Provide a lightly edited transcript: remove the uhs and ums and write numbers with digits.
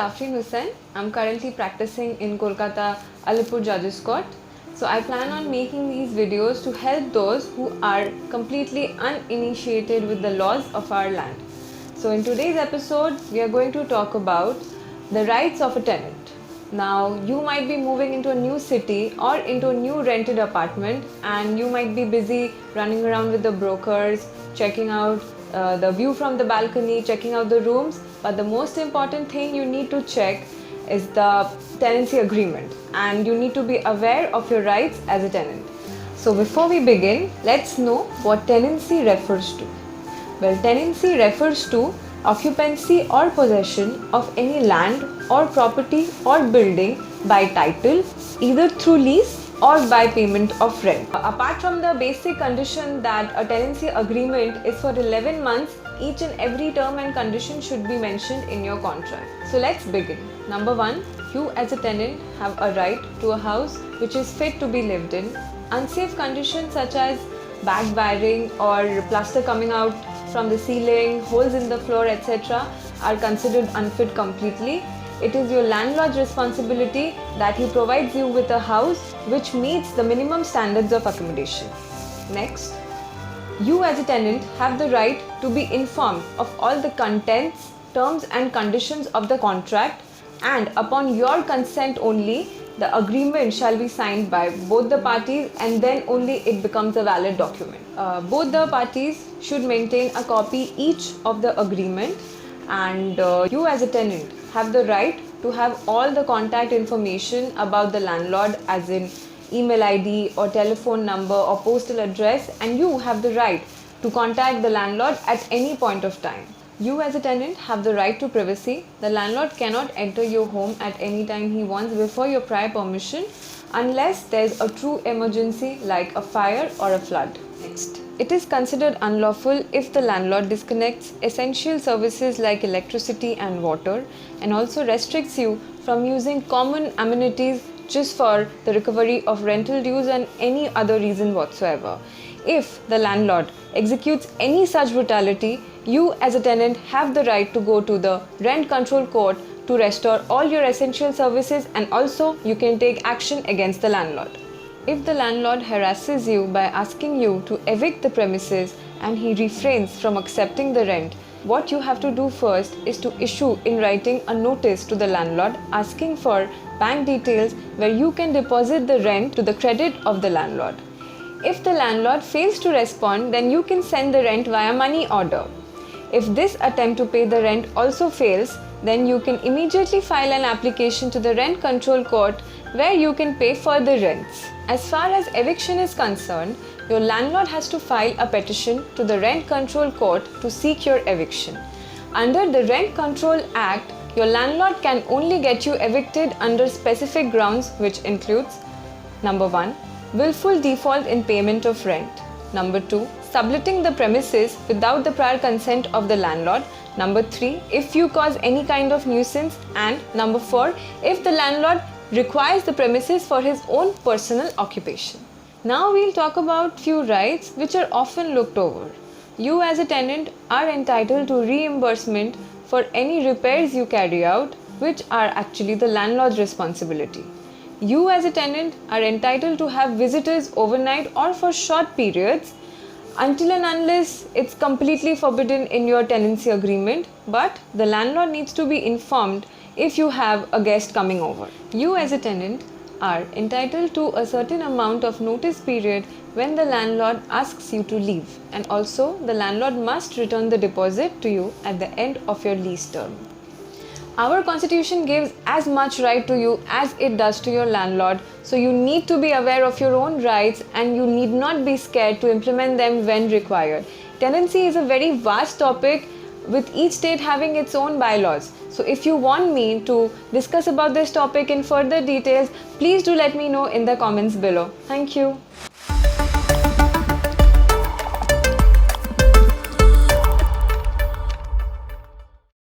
Afreen Hussain. I'm currently practicing in Kolkata Alipur Judges Court. So I plan on making these videos to help those who are completely uninitiated with the laws of our land. So in today's episode, we are going to talk about the rights of a tenant. Now, you might be moving into a new city or into a new rented apartment, and you might be busy running around with the brokers, checking out the view from the balcony, checking out the rooms. But the most important thing you need to check is the tenancy agreement, and you need to be aware of your rights as a tenant. So before we begin, let's know what tenancy refers to. Well, tenancy refers to occupancy or possession of any land or property or building by title, either through lease or by payment of rent. Apart from the basic condition that a tenancy agreement is for 11 months, each and every term and condition should be mentioned in your contract. So let's begin. Number 1, you as a tenant have a right to a house which is fit to be lived in. Unsafe conditions such as bad wiring or plaster coming out from the ceiling, holes in the floor, etc. are considered unfit completely. It is your landlord's responsibility that he provides you with a house which meets the minimum standards of accommodation. Next, you as a tenant have the right to be informed of all the contents, terms and conditions of the contract, and upon your consent only, the agreement shall be signed by both the parties, and then only it becomes a valid document. Both the parties should maintain a copy each of the agreement, and you as a tenant have the right to have all the contact information about the landlord, as in email ID or telephone number or postal address, and you have the right to contact the landlord at any point of time. You as a tenant have the right to privacy. The landlord cannot enter your home at any time he wants without your prior permission, unless there is a true emergency like a fire or a flood. Next, it is considered unlawful if the landlord disconnects essential services like electricity and water, and also restricts you from using common amenities just for the recovery of rental dues and any other reason whatsoever. If the landlord executes any such brutality, you as a tenant have the right to go to the rent control court to restore all your essential services, and also you can take action against the landlord. If the landlord harasses you by asking you to evict the premises and he refrains from accepting the rent, what you have to do first is to issue in writing a notice to the landlord asking for bank details where you can deposit the rent to the credit of the landlord. If the landlord fails to respond, then you can send the rent via money order. If this attempt to pay the rent also fails, then you can immediately file an application to the rent control court where you can pay for the rents. As far as eviction is concerned, your landlord has to file a petition to the rent control court to seek your eviction. Under the Rent Control Act, your landlord can only get you evicted under specific grounds, which includes: number 1, willful default in payment of rent; number 2, subletting the premises without the prior consent of the landlord; number 3, if you cause any kind of nuisance; and number 4, if the landlord requires the premises for his own personal occupation. Now we'll talk about few rights which are often looked over. You as a tenant are entitled to reimbursement for any repairs you carry out, which are actually the landlord's responsibility. You as a tenant are entitled to have visitors overnight or for short periods, until and unless it's completely forbidden in your tenancy agreement, but the landlord needs to be informed if you have a guest coming over. You as a tenant are entitled to a certain amount of notice period when the landlord asks you to leave, and also the landlord must return the deposit to you at the end of your lease term. Our constitution gives as much right to you as it does to your landlord, so you need to be aware of your own rights and you need not be scared to implement them when required. Tenancy is a very vast topic with each state having its own bylaws. So if you want me to discuss about this topic in further details, please do let me know in the comments below. Thank you.